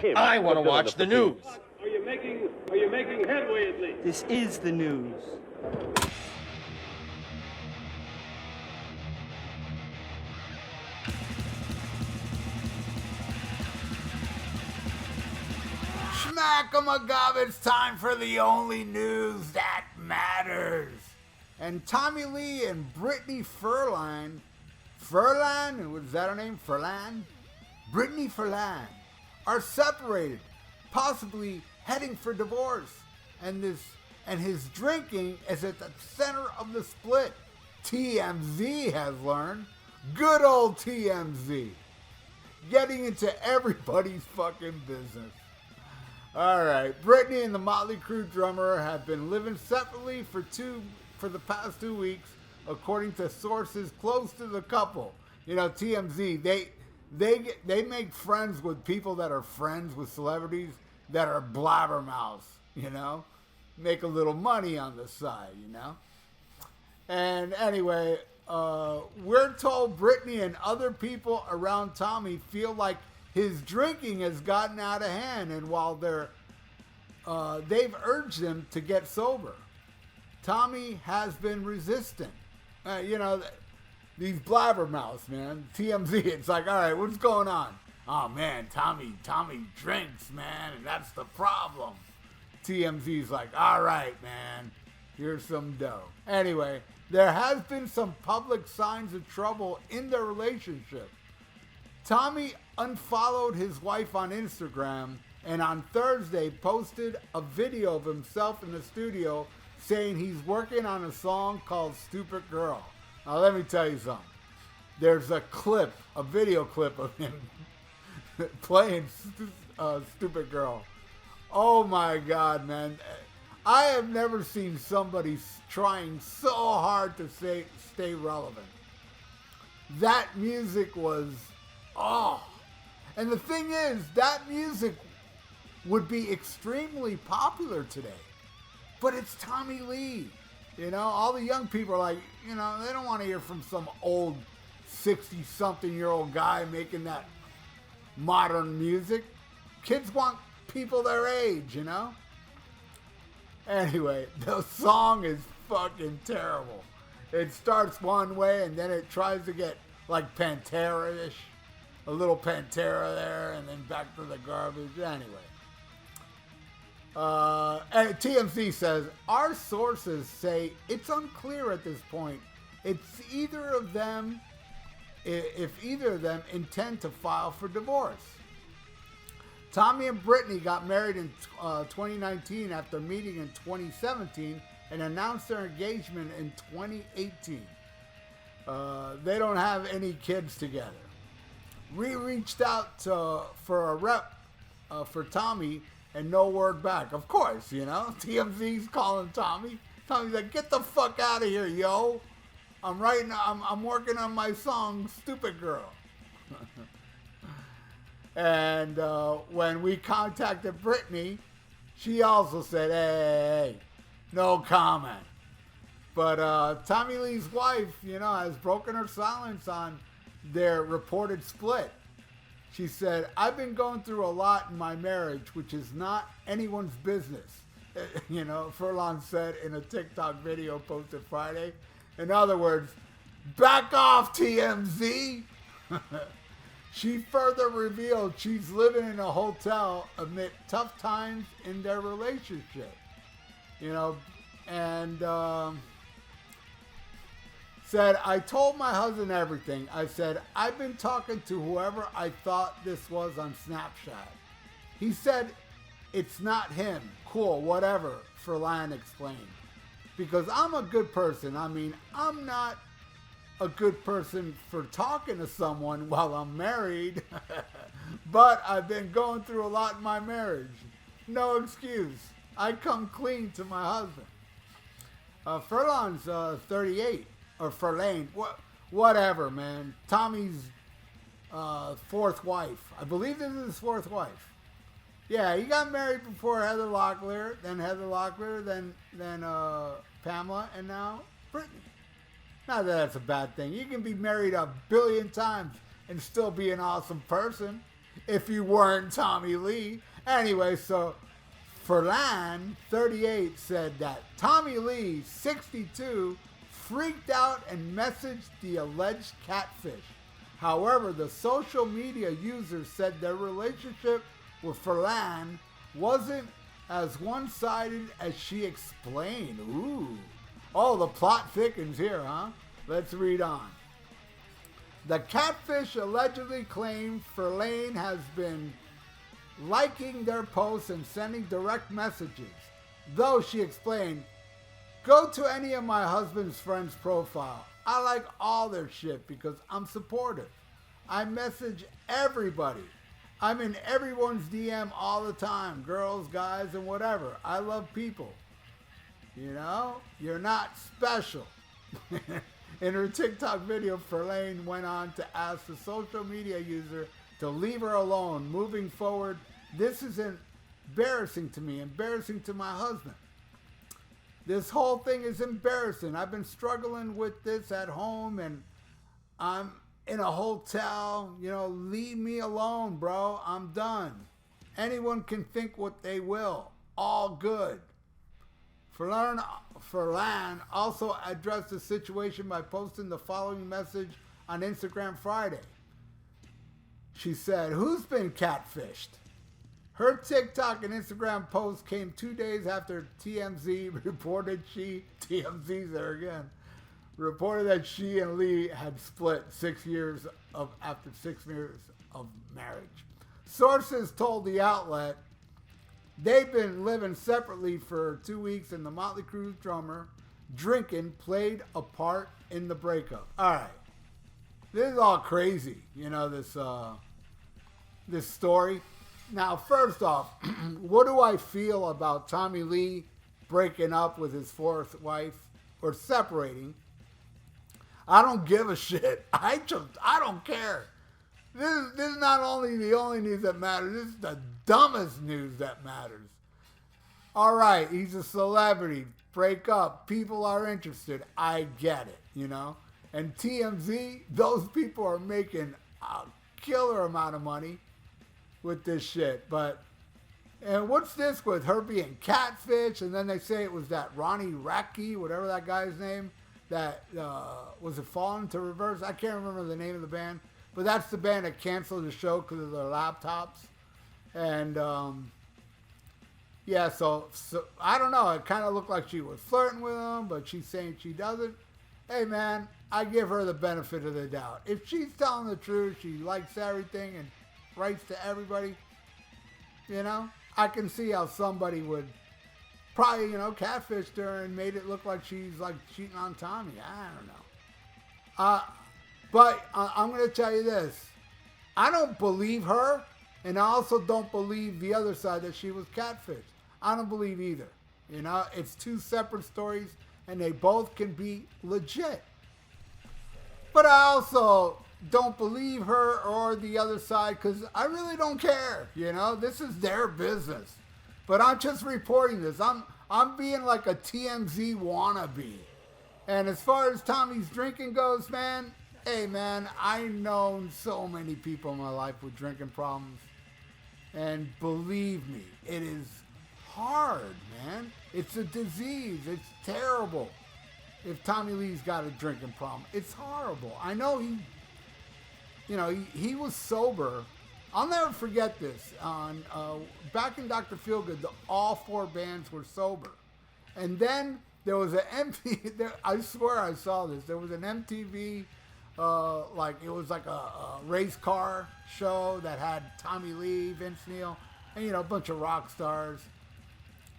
him. I want to watch the news. Are you making headway at least? This is the news. Schmack-a-ma-gob, it's time for the only news that matters. And Tommy Lee and Britney Furlan, was that her name? Furlan? Britney Furlan are separated, possibly heading for divorce. And his drinking is at the center of the split. TMZ has learned. Good old TMZ. Getting into everybody's fucking business. Alright, Brittany and the Mötley Crüe drummer have been living separately for the past 2 weeks, according to sources close to the couple. You know, TMZ, they make friends with people that are friends with celebrities that are blabbermouths, you know? Make a little money on the side, you know? And anyway, we're told Brittany and other people around Tommy feel like his drinking has gotten out of hand, and while they've urged him to get sober, Tommy has been resistant. You know, these blabbermouths, man. TMZ, it's like, all right, what's going on? Oh, man, Tommy drinks, man, and that's the problem. TMZ's like, all right, man, here's some dough. Anyway, there has been some public signs of trouble in their relationship. Tommy unfollowed his wife on Instagram and on Thursday posted a video of himself in the studio saying he's working on a song called Stupid Girl. Now let me tell you something. There's a video clip of him playing Stupid Girl. Oh my God, man. I have never seen somebody trying so hard to stay relevant. That music was, and the thing is, that music would be extremely popular today. But it's Tommy Lee. You know, all the young people are like, you know, they don't want to hear from some old 60-something-year-old guy making that modern music. Kids want people their age, you know? Anyway, the song is fucking terrible. It starts one way and then it tries to get like Pantera-ish. A little Pantera there and then back to the garbage. Anyway. And TMZ says, our sources say it's unclear at this point if either of them intend to file for divorce. Tommy and Brittany got married in 2019 after meeting in 2017 and announced their engagement in 2018. They don't have any kids together. We reached out for a rep for Tommy and no word back. Of course, you know, TMZ's calling Tommy. Tommy's like, get the fuck out of here, yo. I'm working on my song, Stupid Girl. And when we contacted Brittany, she also said, hey, no comment. But Tommy Lee's wife, you know, has broken her silence on their reported split. She said, I've been going through a lot in my marriage, which is not anyone's business. You know, Furlan said in a TikTok video posted Friday. In other words, back off, TMZ. She further revealed she's living in a hotel amid tough times in their relationship. You know, and said, I told my husband everything. I said, I've been talking to whoever I thought this was on Snapchat. He said, it's not him. Cool, whatever, Furlan explained. Because I'm a good person. I mean, I'm not a good person for talking to someone while I'm married. But I've been going through a lot in my marriage. No excuse. I come clean to my husband. Furlan's 38. Or Furlan, whatever, man. Tommy's fourth wife. I believe this is his fourth wife. Yeah, he got married before Heather Locklear, then Pamela, and now Brittany. Not that that's a bad thing. You can be married a billion times and still be an awesome person. if you weren't Tommy Lee. Anyway, so Furlan, 38, said that Tommy Lee, 62, freaked out and messaged the alleged catfish. However, the social media user said their relationship with Furlan wasn't as one-sided as she explained. Ooh. Oh, the plot thickens here, huh? Let's read on. The catfish allegedly claimed Furlan has been liking their posts and sending direct messages. Though she explained, go to any of my husband's friends' profile. I like all their shit because I'm supportive. I message everybody. I'm in everyone's DM all the time. Girls, guys, and whatever. I love people. You know? You're not special. In her TikTok video, Furlan went on to ask the social media user to leave her alone. Moving forward, this is embarrassing to me, embarrassing to my husband. This whole thing is embarrassing. I've been struggling with this at home and I'm in a hotel. You know, leave me alone, bro. I'm done. Anyone can think what they will. All good. Furlan also addressed the situation by posting the following message on Instagram Friday. She said, who's been catfished? Her TikTok and Instagram post came 2 days after TMZ reported TMZ's there again, reported that she and Lee had split after 6 years of marriage. Sources told the outlet they've been living separately for 2 weeks and the Mötley Crüe drummer, drinking, played a part in the breakup. All right. This is all crazy, you know, this story. Now, first off, what do I feel about Tommy Lee breaking up with his fourth wife or separating? I don't give a shit. I don't care. This is not only the only news that matters. This is the dumbest news that matters. All right, he's a celebrity. Break up. People are interested. I get it, you know. And TMZ, those people are making a killer amount of money with this shit. And what's this with her being catfish? And then they say it was that Ronnie Radke, whatever that guy's name, that was it Fallen to Reverse? I can't remember the name of the band. But that's the band that canceled the show because of their laptops. And, yeah, so I don't know. It kind of looked like she was flirting with him, but she's saying she doesn't. Hey, man, I give her the benefit of the doubt. If she's telling the truth, she likes everything and writes to everybody, you know, I can see how somebody would probably, you know, catfished her and made it look like she's, like, cheating on Tommy. I don't know. But I'm going to tell you this. I don't believe her, and I also don't believe the other side that she was catfished. I don't believe either. You know, it's two separate stories, and they both can be legit. But I also don't believe her or the other side because I really don't care. You know, this is their business. But I'm just reporting this. I'm being like a TMZ wannabe. And as far as Tommy's drinking goes, man, hey, man, I've known so many people in my life with drinking problems. And believe me, it is hard, man. It's a disease. It's terrible. If Tommy Lee's got a drinking problem, it's horrible. I know he was sober. I'll never forget this. Back in Dr. Feelgood, all 4 bands were sober. And then there was I swear I saw this. There was an MTV, it was like a race car show that had Tommy Lee, Vince Neil, and, you know, a bunch of rock stars.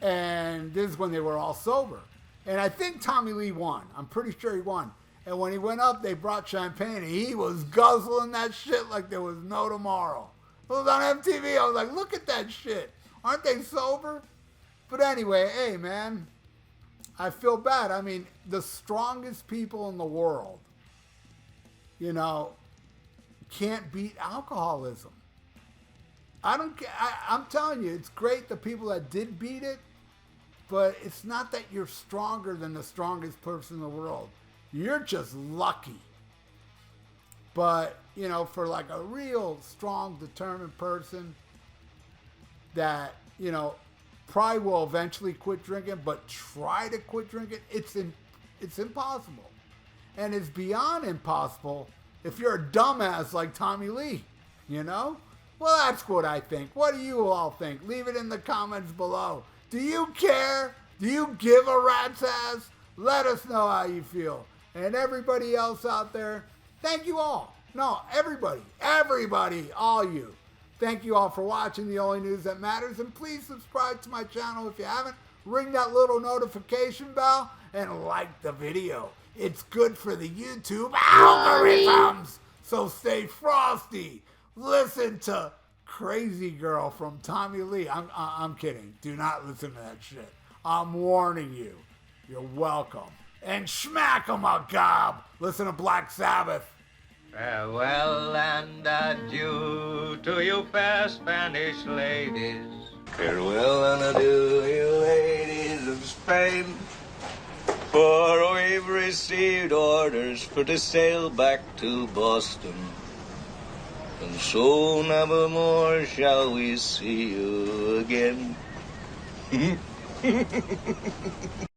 And this is when they were all sober. And I think Tommy Lee won. I'm pretty sure he won. And when he went up, they brought champagne, and he was guzzling that shit like there was no tomorrow. It was on MTV. I was like, look at that shit. Aren't they sober? But anyway, hey, man, I feel bad. I mean, the strongest people in the world, you know, can't beat alcoholism. I'm telling you, it's great the people that did beat it, but it's not that you're stronger than the strongest person in the world. You're just lucky. But you know, for like a real strong, determined person that, you know, probably will eventually quit drinking, but try to quit drinking, it's impossible. And it's beyond impossible if you're a dumbass like Tommy Lee, you know? Well, that's what I think. What do you all think? Leave it in the comments below. Do you care? Do you give a rat's ass? Let us know how you feel. And everybody else out there, thank you all. No, everybody, all you. Thank you all for watching The Only News That Matters. And please subscribe to my channel if you haven't. Ring that little notification bell and like the video. It's good for the YouTube algorithms. So stay frosty. Listen to Crazy Girl from Tommy Lee. I'm kidding. Do not listen to that shit. I'm warning you. You're welcome. And smack 'em a gob. Listen to Black Sabbath. Farewell and adieu to you fair Spanish ladies. Farewell and adieu, you ladies of Spain. For we've received orders for to sail back to Boston. And so never more shall we see you again.